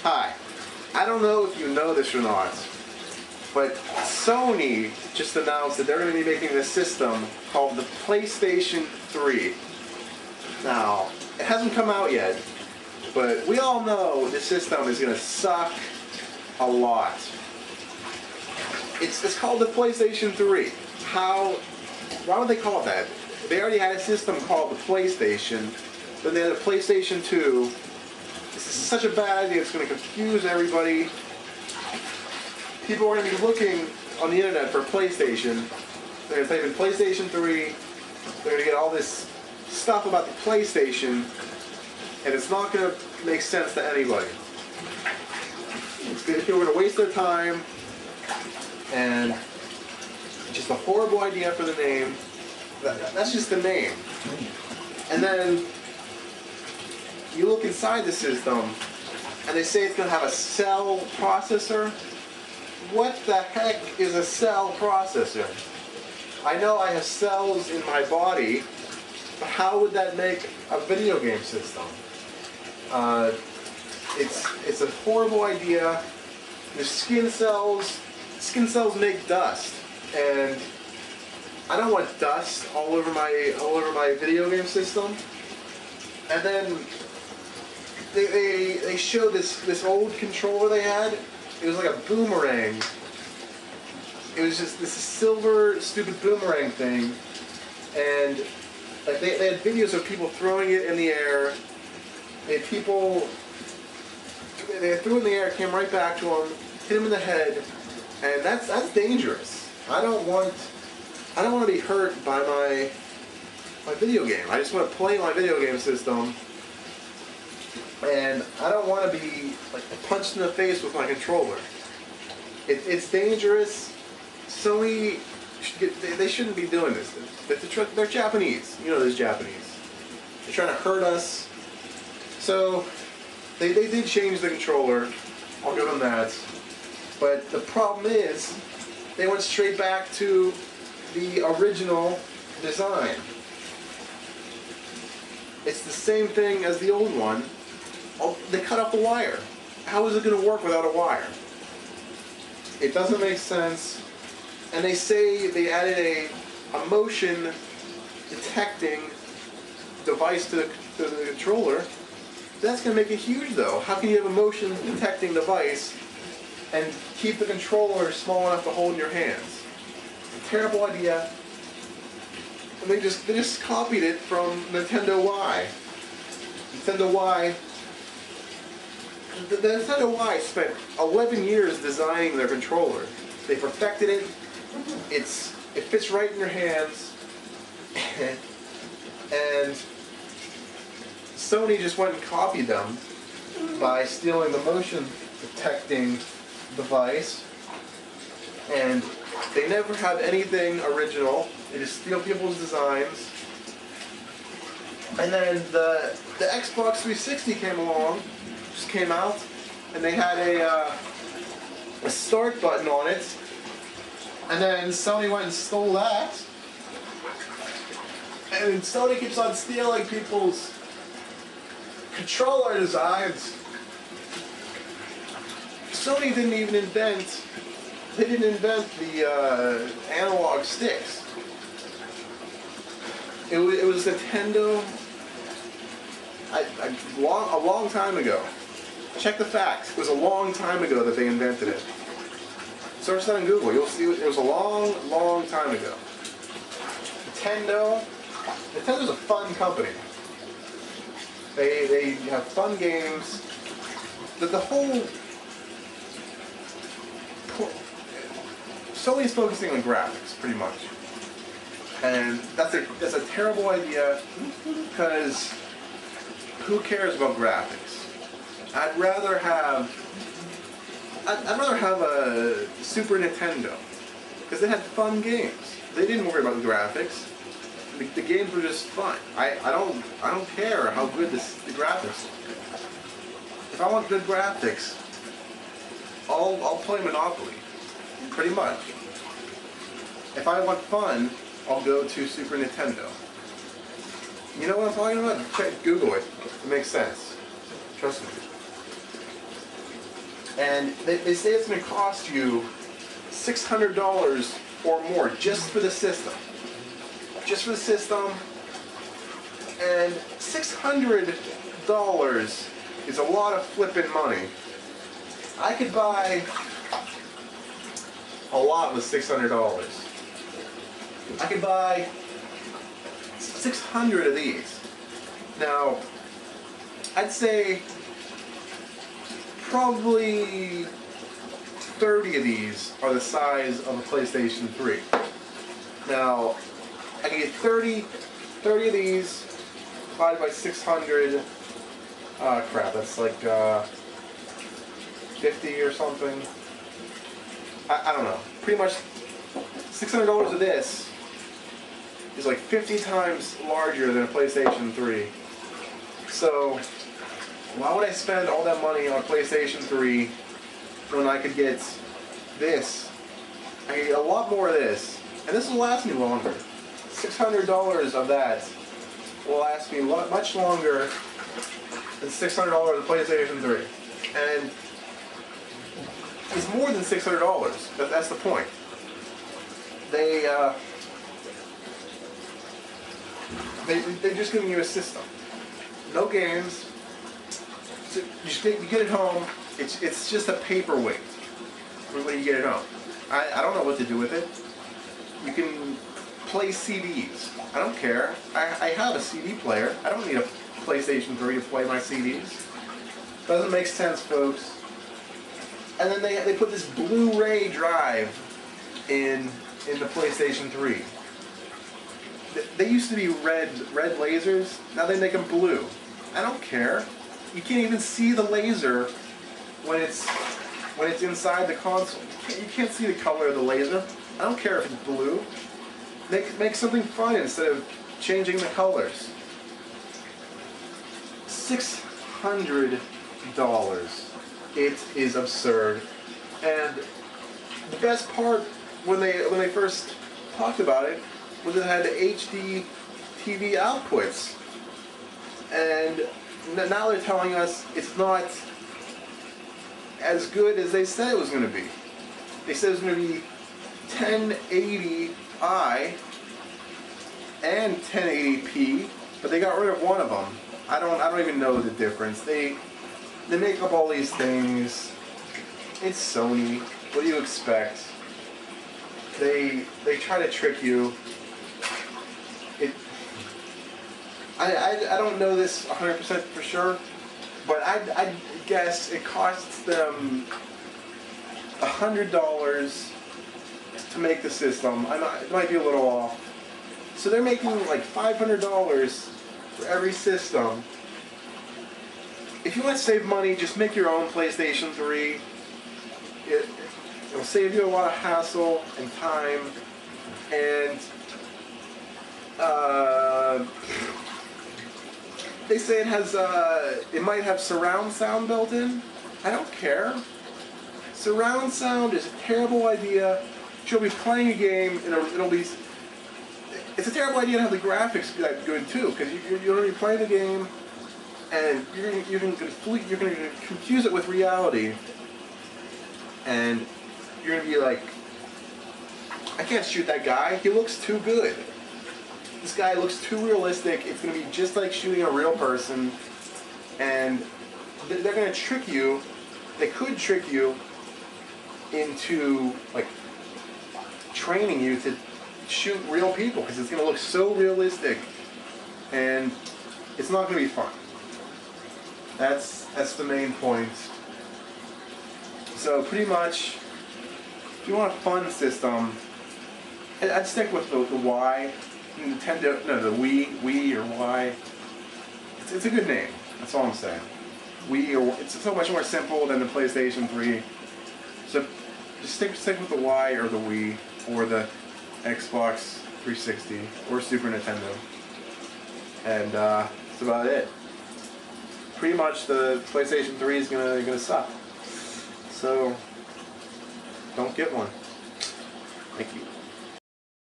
Hi. I don't know if you know this or not, but Sony just announced that they're going to be making a system called the PlayStation 3. Now, it hasn't come out yet, but we all know the system is going to suck a lot. It's called the PlayStation 3. Why would they call it that? They already had a system called the PlayStation, then they had a PlayStation 2. This is such a bad idea, it's going to confuse everybody. People are going to be looking on the internet for PlayStation. They're going to type in PlayStation 3. They're going to get all this stuff about the PlayStation, and it's not going to make sense to anybody. People are going to waste their time, and it's just a horrible idea for the name. That's just the name. And then you look inside the system, and they say it's going to have a cell processor. What the heck is a cell processor? I know I have cells in my body, but how would that make a video game system? It's a horrible idea. The skin cells make dust, and I don't want dust all over my video game system. And then they showed this old controller they had. It was like a boomerang. It was just this silver, stupid boomerang thing. And like they had videos of people throwing it in the air. They threw it in the air, it came right back to them, hit him in the head, and that's dangerous. I don't want to be hurt by my video game. I just want to play my video game system. And I don't want to be like punched in the face with my controller. It's dangerous. Sony, they shouldn't be doing this. They're Japanese. You know, there's Japanese. They're trying to hurt us. So they did change the controller. I'll give them that. But the problem is, they went straight back to the original design. It's the same thing as the old one. They cut off the wire. How is it going to work without a wire? It doesn't make sense. And they say they added a motion detecting device to the controller. That's going to make it huge, though. How can you have a motion detecting device and keep the controller small enough to hold in your hands? It's a terrible idea. And they just copied it from Nintendo Y. Nintendo Y. The Nintendo Y spent 11 years designing their controller. They perfected it. It fits right in your hands. And Sony just went and copied them by stealing the motion detecting device. And they never have anything original. They just steal people's designs. And then the Xbox 360 came out, and they had a start button on it. And then Sony went and stole that. And Sony keeps on stealing people's controller designs. Sony didn't even invent the analog sticks. It was Nintendo a long time ago. Check the facts. It was a long time ago that they invented it. Search that on Google. You'll see it was a long time ago. Nintendo's a fun company. They have fun games. The whole Sony's focusing on graphics pretty much, and that's a terrible idea because who cares about graphics? I'd rather have a Super Nintendo because they had fun games. They didn't worry about the graphics. The games were just fun. I don't care how good the graphics look. If I want good graphics, I'll play Monopoly, pretty much. If I want fun, I'll go to Super Nintendo. You know what I'm talking about? Google it. It makes sense. Trust me. And they say it's going to cost you $600 or more just for the system. Just for the system. And $600 is a lot of flipping money. I could buy a lot with $600. I could buy 600 of these. Now, I'd say probably 30 of these are the size of a PlayStation 3. Now, I can get 30 of these divided by 600. Crap, that's like 50 or something. I don't know. Pretty much $600 of this is like 50 times larger than a PlayStation 3. So, why would I spend all that money on a PlayStation 3 when I could get this? I could get a lot more of this, and this will last me longer. $600 of that will last me much longer than $600 of PlayStation 3. And it's more than $600. That's the point. They're just giving you a system. No games. So you get it home. It's just a paperweight when you get it home. I don't know what to do with it. You can play CDs. I don't care. I have a CD player. I don't need a PlayStation 3 to play my CDs. Doesn't make sense, folks. And then they put this Blu-ray drive in the PlayStation 3. They used to be red lasers. Now they make them blue. I don't care. You can't even see the laser when it's inside the console. You can't see the color of the laser. I don't care if it's blue. Make something fun instead of changing the colors. $600. It is absurd. And the best part when they first talked about it was it had HD TV outputs. And now they're telling us it's not as good as they said it was going to be. They said it was going to be 1080i and 1080p, but they got rid of one of them. I don't even know the difference. They make up all these things. It's Sony. What do you expect? They try to trick you. I don't know this 100% for sure, but I guess it costs them $100 to make the system. It might be a little off. So they're making like $500 for every system. If you want to save money, just make your own PlayStation 3. It'll save you a lot of hassle and time, and they say it might have surround sound built in. I don't care. Surround sound is a terrible idea. You'll be playing a game and it'll be. It's a terrible idea to have the graphics be that good too, because you're going to be playing the game, and you're going to confuse it with reality, and you're going to be like, I can't shoot that guy. He looks too good. This guy looks too realistic. It's going to be just like shooting a real person, and they're going to trick you. They could trick you into like training you to shoot real people, because it's going to look so realistic, and it's not going to be fun. That's the main point. So pretty much, if you want a fun system, I'd stick with the Y. Nintendo, no, the Wii or Y. It's a good name. That's all I'm saying. Wii, or it's so much more simple than the PlayStation 3. So just stick with the Y or the Wii or the Xbox 360 or Super Nintendo, and that's about it. Pretty much the PlayStation 3 is gonna suck. So don't get one. Thank you.